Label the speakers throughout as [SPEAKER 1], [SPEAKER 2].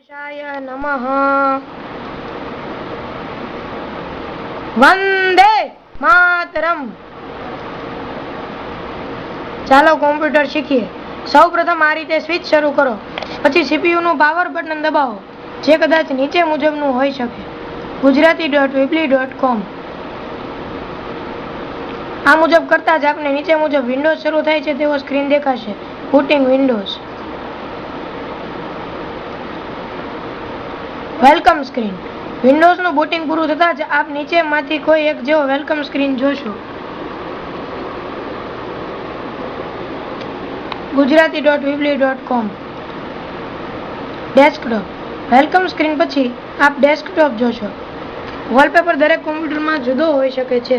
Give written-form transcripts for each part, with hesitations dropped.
[SPEAKER 1] ગણેશાય નમઃ. વંદે માતરમ. ચાલો કોમ્પ્યુટર શીખીએ. સૌ પ્રથમ આ રીતે સ્વિચ શરૂ કરો, પછી સીપીયુ નું પાવર બટન દબાવો, જે કદાચ નીચે મુજબનું હોઈ શકે: gujarati.weebly.com. આ મુજબ કરતા જ આપને નીચે મુજબ વિન્ડોઝ શરૂ થાય છે તેવો સ્ક્રીન દેખાશે: બુટિંગ વિન્ડોઝ. Welcome screen. વિન્ડોઝનું બુટિંગ પૂરું થતાં જ આપ નીચેમાંથી કોઈ એક જેવો વેલકમ સ્ક્રીન જોશો: gujarati.weebly.com. ડેસ્કટોપ. વેલકમ સ્ક્રીન પછી આપ ડેસ્કટોપ જોશો. વોલપેપર દરેક કોમ્પ્યુટરમાં જુદો હોઈ શકે છે.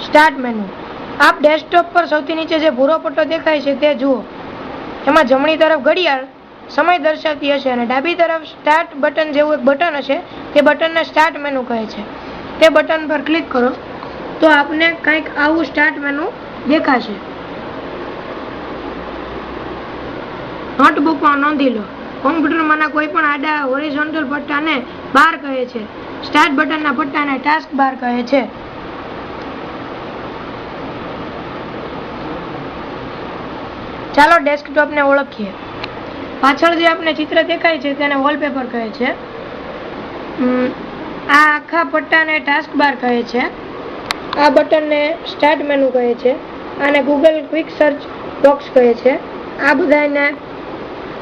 [SPEAKER 1] Start menu. આપ ડેસ્કટોપ પર સૌથી નીચે જે ભૂરો પટ્ટો દેખાય છે તે જુઓ. એમાં જમણી તરફ ઘડિયાળ સમય દર્શાવતી હશે અને ડાબી તરફ સ્ટાર્ટ બટન જેવું એક બટન હશે. તે બટનને સ્ટાર્ટ મેનુ કહે છે. તે બટન પર ક્લિક કરો તો આપને કંઈક આવું સ્ટાર્ટ મેનુ દેખાશે. નોટબુકમાં નોંધી લો. કોમ્પ્યુટરમાંના કોઈ પણ આડા હોરિઝોન્ટલ પટ્ટાને બાર કહે છે. સ્ટાર્ટ બટનના પટ્ટાને ટાસ્ક બાર કહે છે. ચાલો ડેસ્કટોપને ઓળખીએ. પાછળ જે આપણે ચિત્ર દેખાય છે તેને વોલપેપર કહે છે. આ આખા પટ્ટાને ટાસ્ક બાર કહે છે. આ બટનને સ્ટાર્ટ મેનુ કહે છે. આને ગૂગલ ક્વિક સર્ચ બોક્સ કહે છે. આ બધાને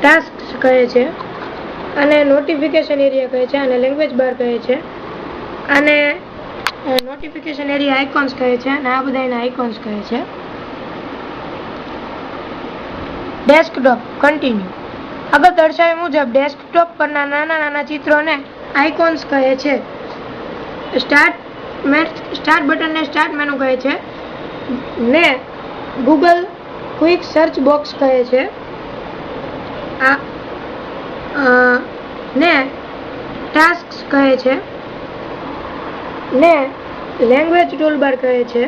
[SPEAKER 1] ટાસ્ક કહે છે. આને નોટિફિકેશન એરિયા કહે છે. આને લેંગ્વેજ બાર કહે છે. આને નોટિફિકેશન એરિયા આઇકોન્સ કહે છે અને આ બધાને આઇકોન્સ કહે છે. Desktop continue. આગળ દર્શાવ્યા મુજબ ડેસ્કટોપ પરના નાના નાના ચિત્રોને આઇકોન્સ કહે છે. સ્ટાર્ટ બટનને સ્ટાર્ટ મેનુ કહે છે ને ગૂગલ ક્વિક સર્ચ બોક્સ કહે છે. ને ટાસ્ક્સ કહે છે ને લેંગ્વેજ ટૂલબાર કહે છે.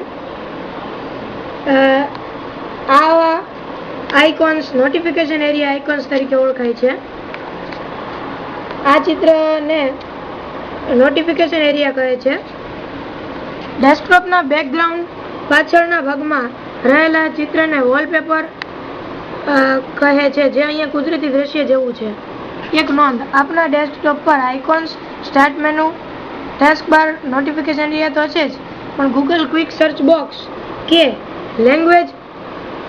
[SPEAKER 1] આવા આઇકોન્સ નોટિફિકેશન એરિયા આઇકોન્સ તરીકે ઓળખાય છે. આ ચિત્રને નોટિફિકેશન એરિયા કહે છે. ડેસ્કટોપના બેકગ્રાઉન્ડ પાછળના ભાગમાં રહેલા ચિત્રને વોલપેપર કહે છે, જે અહીંયા કુદરતી દ્રશ્ય જેવું છે. એક નોંધ: આપના ડેસ્કટોપ પર આઇકોન્સ, સ્ટાર્ટ મેનુ, ટાસ્ક બાર, નોટિફિકેશન એરિયા તો હશે જ, પણ ગૂગલ ક્વિક સર્ચ બોક્સ કે લેંગ્વેજ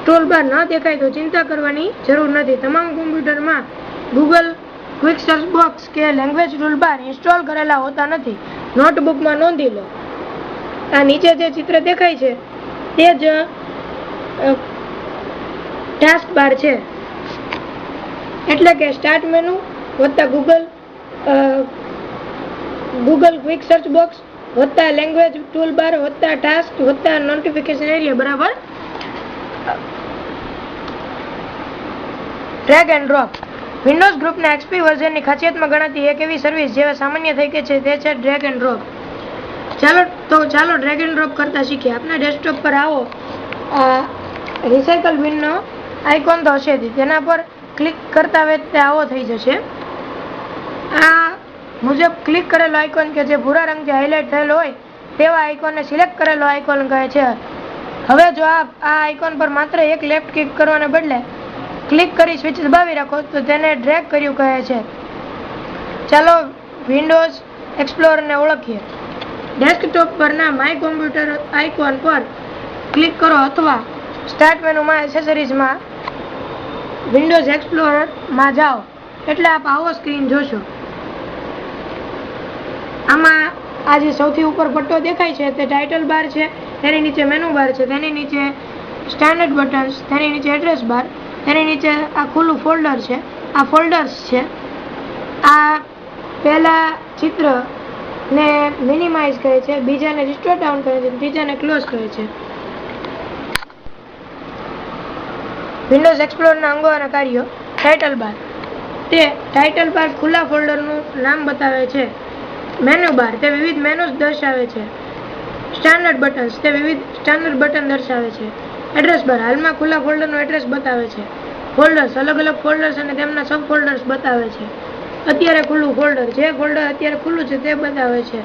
[SPEAKER 1] ટૂલબાર ન દેખાય તો ચિંતા કરવાની જરૂર નથી. તમામ કોમ્પ્યુટરમાં ગૂગલ ક્વિક સર્ચ બોક્સ કે લેંગ્વેજ ટૂલબાર ઇન્સ્ટોલ કરેલા હોતા નથી. નોટબુકમાં નોંધી લો. આ નીચે જે ચિત્ર દેખાય છે તે જ ટાસ્ક બાર છે. એટલે કે સ્ટાર્ટ મેનુ વત્તા ગૂગલ ક્વિક સર્ચ બોક્સ વત્તા લેંગ્વેજ ટૂલબાર વત્તા ટાસ્ક વત્તા નોટિફિકેશન એરિયા બરાબર ડ્રેગ એન્ડ ડ્રોપ. વિન્ડોઝ ગ્રુપના એક્સપી વર્ઝનની ખાસિયતમાં ગણાતી એક એવી સર્વિસ જે સામાન્ય થઈ ગઈ છે તે છે ડ્રેગ એન્ડ ડ્રોપ. ચાલો ડ્રેગ એન્ડ ડ્રોપ કરતા શીખીએ. આપના ડેસ્કટોપ પર આવો રિસાયકલ બિનનો આઇકોન તો હશે જ. તેના પર ક્લિક કરતા વેત આવો થઈ જશે. આ મુજબ ક્લિક કરેલો આઇકોન કે જે ભૂરા રંગથી હાઇલાઇટ થયેલો હોય તેવા આઇકોનને સિલેક્ટ કરેલો આઇકોન કહે છે. હવે જો આપ આ આઇકોન પર માત્ર એક લેફ્ટ ક્લિક કરવાને બદલે ક્લિક કરી સ્વિચ દબાવી રાખો તો તેને ડ્રેગ કર્યું કહે છે. ચાલો વિન્ડોઝ એક્સપ્લોરરને ઓળખીએ. ડેસ્કટોપ પરના માય કોમ્પ્યુટર આઇકોન પર ક્લિક કરો અથવા સ્ટાર્ટ મેનુમાં એસેસરીઝમાં વિન્ડોઝ એક્સપ્લોરરમાં જાઓ એટલે આપ આવો સ્ક્રીન જોશો. આમાં આ જે સૌથી ઉપર પટ્ટો દેખાય છે તે ટાઇટલ બાર છે, તેની નીચે મેનુ બાર છે, તેની નીચે સ્ટાન્ડર્ડ બટન્સ, તેની નીચે એડ્રેસ બાર, તેની નીચે આ ખુલ્લું ફોલ્ડર છે, આ ફોલ્ડર્સ છે. આ પહેલા ચિત્રને મિનિમાઇઝ કહે છે, બીજાને રિસ્ટોર ડાઉન કહે છે, ત્રીજાને ક્લોઝ કહે છે. વિન્ડોઝ એક્સપ્લોરના અંગો અને કાર્યો. ટાઇટલ બાર તે ટાઇટલ બાર ખુલ્લા ફોલ્ડરનું નામ બતાવે છે. મેનુ બાર તે વિવિધ મેનુઝ દર્શાવે છે. સ્ટાન્ડર્ડ બટન્સ તે વિવિધ સ્ટાન્ડર્ડ બટન દર્શાવે છે. એડ્રેસ બાર હાલમાં ખુલ્લા ફોલ્ડરનું એડ્રેસ બતાવે છે. ફોલ્ડર્સ અલગ અલગ ફોલ્ડર્સ અને તેમના સબ ફોલ્ડર્સ બતાવે છે. અત્યારે ખુલ્લું ફોલ્ડર, જે ફોલ્ડર અત્યારે ખુલ્લું છે તે બતાવે છે.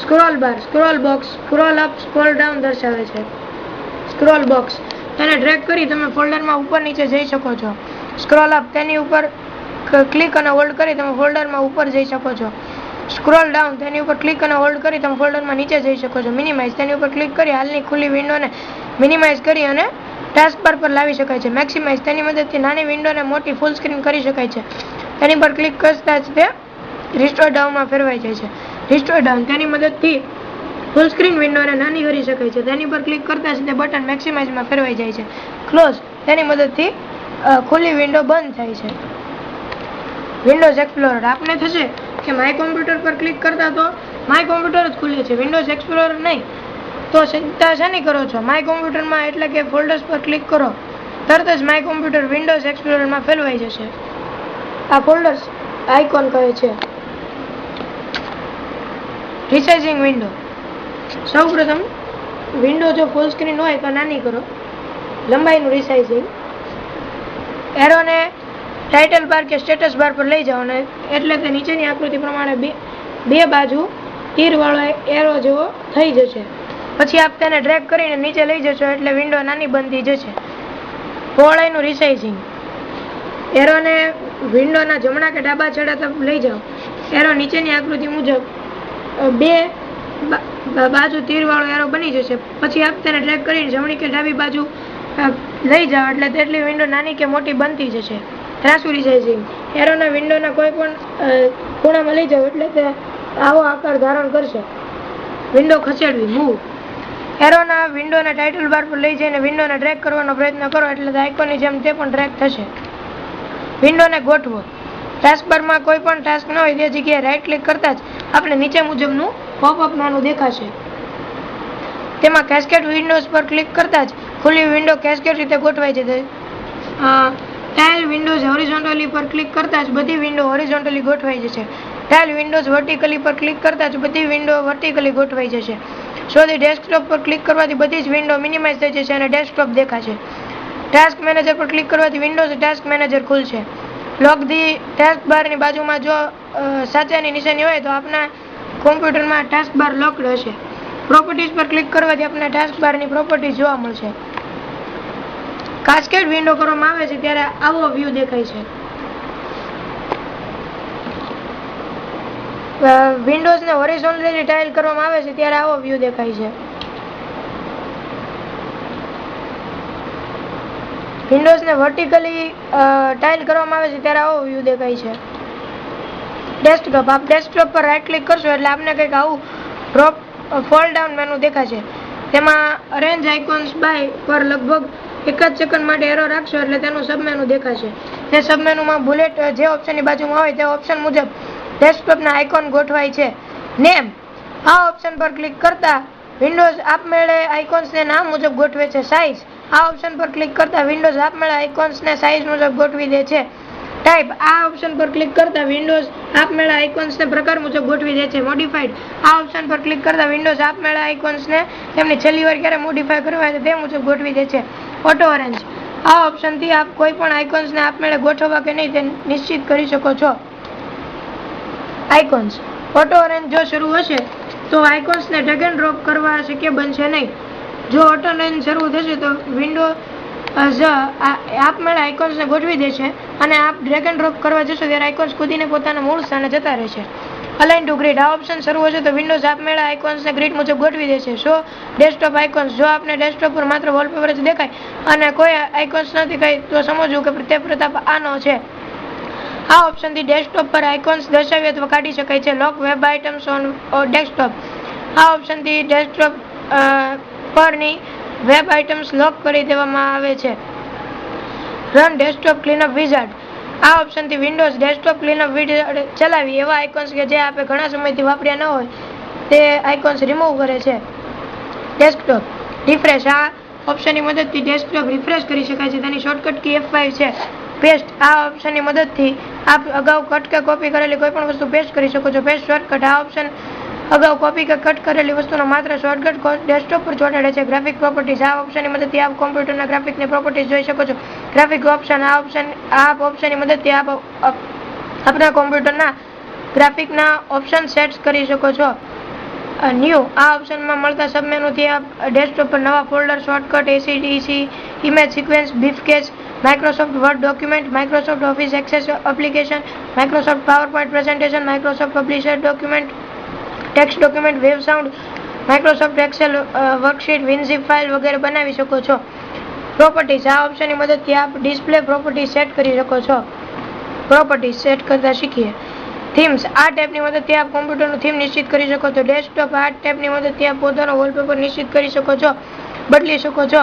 [SPEAKER 1] Scroll bar, scroll box, scroll up, scroll down દર્શાવે છે. સ્ક્રોલ બોક્સ તેને ડ્રેગ કરી તમે ફોલ્ડરમાં ઉપર નીચે જઈ શકો છો. સ્ક્રોલ અપ તેની ઉપર ક્લિક અને હોલ્ડ કરી તમે ફોલ્ડરમાં ઉપર જઈ શકો છો. સ્ક્રોલ ડાઉન તેની ઉપર ક્લિક અને હોલ્ડ કરી તમે ફોલ્ડરમાં નીચે જઈ શકો છો. મિનિમાઇઝ તેની ઉપર ક્લિક કરી હાલની ખુલ્લી વિન્ડોને મિનિમાઇઝ કરી અને ટાસ્ક બાર પર લાવી શકાય છે. મેક્સિમાઇઝ તેની મદદથી નાની વિન્ડોને મોટી ફૂલ સ્ક્રીન કરી શકાય છે. તેની પર ક્લિક કરતા જ તે રિસ્ટોર ડાઉનમાં ફેરવાઈ જાય છે. રિસ્ટોર ડાઉન તેની મદદથી ફૂલ સ્ક્રીન વિન્ડોને નાની કરી શકાય છે. તેની પર ક્લિક કરતા જ તે બટન મેક્સિમાઇઝમાં ફેરવાઈ જાય છે. ક્લોઝ તેની મદદથી ખુલ્લી વિન્ડો બંધ થાય છે. વિન્ડોઝ એક્સપ્લોરર આપને થશે કે માય કોમ્પ્યુટર પર ક્લિક કરતા તો માય કોમ્પ્યુટર જ ખુલે છે, વિન્ડોઝ એક્સપ્લોરર નહીં. તો ચિંતા શાની કરો છો? માય કોમ્પ્યુટરમાં એટલે કે ફોલ્ડર્સ પર ક્લિક કરો, તરત જ માય કોમ્પ્યુટર વિન્ડોઝ એક્સપ્લોરરમાં ફેરવાઈ જશે. આ ફોલ્ડર્સ આઇકોન કહે છે. રિસાઇઝિંગ વિન્ડો. સૌપ્રથમ વિન્ડો જો ફૂલ સ્ક્રીન હોય તો નાની કરો, લંબાઈનું રિસાઇઝિંગ. એરોને ટાઇટલ બાર કે સ્ટેટસ બાર પર લઈ જાઓ ને એટલે તે નીચેની આકૃતિ પ્રમાણે બે બાજુ તીરવાળો એરો જેવો થઈ જશે. પછી આપ તેને ડ્રેગ કરીને નીચે લઈ જશો એટલે વિન્ડો નાની બનતી જશે. પહોળાઈનું રિસાઇઝિંગ. એરોને વિન્ડોના જમણા કે ડાબા છેડા તરફ લઈ જાઓ. એરો નીચેની આકૃતિ મુજબ બે બાજુ તીરવાળો એરો બની જશે. પછી આપ તેને ડ્રેગ કરીને જમણી કે ડાબી બાજુ લઈ જાઓ એટલે તેટલી વિન્ડો નાની કે મોટી બનતી જશે. ત્રાંસુ રિસાઇઝિંગ. એરોના વિન્ડોના કોઈ પણ ખૂણામાં લઈ જાઓ એટલે તે આવો આકાર ધારણ કરશે. વિન્ડો ખસેડવી, મૂવ. એરોના વિન્ડોના ટાઇટલ બાર પર લઈ જઈને વિન્ડોને ડ્રેગ કરવાનો પ્રયત્ન કરો એટલે આઇકોનની જેમ તે પણ ડ્રેગ થશે. વિન્ડોને ગોઠવો. ટાસ્ક બારમાં કોઈ પણ ટાસ્ક ન હોય તે જગ્યાએ રાઇટ ક્લિક કરતા જ આપણે નીચે મુજબનું પોપઅપ નાનું દેખાશે. તેમાં કેસ્કેડ વિન્ડોઝ પર ક્લિક કરતા જ ખુલ્લી વિન્ડો કેસ્કેડ રીતે ગોઠવાય છે. ટાઇલ વિન્ડોઝ હોરિઝોન્ટલી પર ક્લિક કરતા જ બધી વિન્ડો હોરિઝોન્ટલી ગોઠવાઈ જશે. ટાઇલ વિન્ડોઝ વર્ટિકલી પર ક્લિક કરતા જ બધી વિન્ડો વર્ટિકલી ગોઠવાઈ જશે. સો ધી ડેસ્કટોપ પર ક્લિક કરવાથી બધી જ વિન્ડો મિનિમાઇઝ થઈ જશે અને ડેસ્કટોપ દેખાશે. ટાસ્ક મેનેજર પર ક્લિક કરવાથી વિન્ડોઝ ટાસ્ક મેનેજર ખુલશે. લોક ધી ટાસ્ક બારની બાજુમાં જો સાચાની નિશાની હોય તો આપના કોમ્પ્યુટરમાં ટાસ્ક બાર લોકડ હશે. પ્રોપર્ટીઝ પર ક્લિક કરવાથી આપના ટાસ્ક બારની પ્રોપર્ટીઝ જોવા મળશે. કાસ્કેડ વિન્ડો કરવામાં આવે છે ત્યારે આવો વ્યૂ દેખાય છે. વિન્ડોઝને હોરિઝોન્ટલી ટાઇલ કરવામાં આવે છે ત્યારે આવો વ્યૂ દેખાય છે. વિન્ડોઝને વર્ટિકલી ટાઇલ કરવામાં આવે છે ત્યારે આવો વ્યૂ દેખાય છે. ડેસ્કટોપ. આપ ડેસ્કટોપ પર રાઇટ ક્લિક કરશો એટલે આપને કંઈક આવું ડ્રોપ ફોલ્ડ ડાઉન મેનુ દેખાશે. તેમાં અરેન્જ આઇકોન્સ બાય પર લગભગ એક જ સેકન્ડ માટે એરો રાખશો એટલે તેનું સબમેનુ દેખાશે. તે સબમેનુમાં બુલેટ જે ઓપ્શનની બાજુમાં હોય તે ઓપ્શન મુજબ ડેસ્કટોપના આઇકોન ગોઠવાય છે. નેમ. આ ઓપ્શન પર ક્લિક કરતા વિન્ડોઝ આપમેળે આઇકોન્સને નામ મુજબ ગોઠવે છે. સાઇઝ. આ ઓપ્શન પર ક્લિક કરતા વિન્ડોઝ આપમેળે આઇકોન્સને સાઇઝ મુજબ ગોઠવી દે છે. ટાઈપ. આ ઓપ્શન પર ક્લિક કરતા વિન્ડોઝ આપમેળે આઇકોન્સને પ્રકાર મુજબ ગોઠવી દે છે. મોડિફાઈડ. આ ઓપ્શન પર ક્લિક કરતા વિન્ડોઝ આપમેળે આઇકોન્સને તેમની છેલ્લી વાર ક્યારે મોડિફાઈ કરવા તે મુજબ ગોઠવી દે છે. Auto arrange. આ ઓપ્શનથી આપ કોઈ પણ આઇકોન્સને આપમેળે ગોઠવવા કે નહીં તે નિશ્ચિત કરી શકો છો. આઇકોન્સ. ઓટો અરેન્જ જો શરૂ હશે તો આઇકોન્સને ડ્રેગ એન્ડ ડ્રોપ કરવા શક્ય બનશે નહીં. જો ઓટો અરેન્જ શરૂ થશે તો વિન્ડો આપમેળે આઇકોન્સને ગોઠવી દેશે અને આપ ડ્રેગ એન્ડ ડ્રોપ કરવા જશો ત્યારે આઇકોન્સ કૂદીને પોતાના મૂળ સ્થાને જતા રહેશે. Align to grid. આ ઓપ્શન શરૂ હશે તો વિન્ડોઝ આપમેળે આઇકોન્સને ગ્રીડ મુજબ ગોઠવી દેશે. Show desktop icons. જો આપને ડેસ્કટોપ પર માત્ર વોલપેપર જ દેખાય અને કોઈ આઇકોન્સ નથી કઈ તો સમજવું કે તે પ્રતાપ આનો છે. આ ઓપ્શનથી ડેસ્કટોપ પર આઇકોન્સ દર્શાવી અથવા કાઢી શકાય છે. લોક વેબ આઇટમ્સ ઓન ડેસ્કટોપ. આ ઓપ્શનથી ડેસ્કટોપ પરની વેબ આઇટમ્સ લોક કરી દેવામાં આવે છે. Run desktop clean-up wizard. આ ઓપ્શનથી વિન્ડોઝ ડેસ્કટોપ ક્લીનઅપ વિઝાર્ડ ચલાવી એવા આઇકોન્સ કે જે આપણે ઘણા સમયથી વાપર્યા ન હોય તે આઇકોન્સ રિમૂવ કરે છે. Desktop refresh. આ ઓપ્શનની મદદથી ડેસ્કટોપ રિફ્રેશ કરી શકાય છે. તેની શોર્ટકટ કી F5 છે. પેસ્ટ. આ ઓપ્શનની મદદથી આપ અગાઉ કટ કે કોપી કરેલી કોઈ પણ વસ્તુ પેસ્ટ કરી શકો છો. Paste shortcut. આ ઓપ્શન અગાઉ કોપી કે કટ કરેલી વસ્તુનો માત્ર શોર્ટકટ ડેસ્કટોપ પર ચોંટાડે છે. Graphic properties. આ ઓપ્શનની મદદથી આપ કોમ્પ્યુટરના ગ્રાફિકની પ્રોપર્ટીઝ જોઈ શકો છો. Graphic option. આ ઓપ્શનની મદદથી આપ આપના કોમ્પ્યુટરના ગ્રાફિકના ઓપ્શન સેટ કરી શકો છો. ન્યૂ. આ ઓપ્શનમાં મળતા સબમેનુથી આપ ડેસ્કટોપ પર નવા folder, shortcut, ACDSee, image sequence, briefcase, Microsoft Word document, Microsoft Office Access application, Microsoft PowerPoint presentation, Microsoft Publisher document, text document, wave sound, Microsoft Excel worksheet, WinZip file વગેરે બનાવી શકો છો. પ્રોપર્ટીઝ. આ ઓપ્શનની મદદથી આપ ડિસ્પ્લે પ્રોપર્ટી સેટ કરી શકો છો. પ્રોપર્ટી સેટ કરતા શીખીએ. થીમ્સ. આ ટેબની મદદથી આપ કોમ્પ્યુટરનું થીમ નિશ્ચિત કરી શકો છો. ડેસ્કટોપ. આ ટેબની મદદથી આપ પોતાનો વોલપેપર નિશ્ચિત કરી શકો છો, બદલી શકો છો.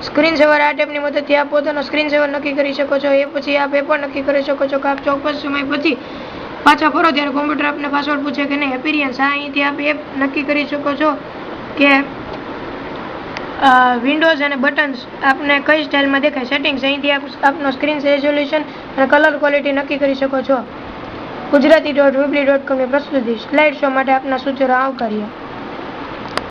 [SPEAKER 1] સ્ક્રીન સેવર. આ ટેબની મદદથી આપ પોતાનો સ્ક્રીન સેવર નક્કી કરી શકો છો. એ પછી આપ એ પણ નક્કી કરી શકો છો કે આપ ચોક્કસ સમય પછી પાછા ફરો ત્યારે કોમ્પ્યુટર આપને પાસવર્ડ પૂછે કે નહીં. એપિરિયન્સ. આ અહીંથી આપ એ નક્કી કરી શકો છો કે વિન્ડોઝ અને બટન્સ આપને કઈ સ્ટાઇલમાં દેખાય. સેટિંગ્સ. અહીંથી આપ આપનો સ્ક્રીન રેઝોલ્યુશન અને કલર ક્વોલિટી નક્કી કરી શકો છો. ગુજરાતી.weebly.com ની પ્રસ્તુતિ. સ્લાઇડ શો માટે આપના સૂચનો આવકાર્ય.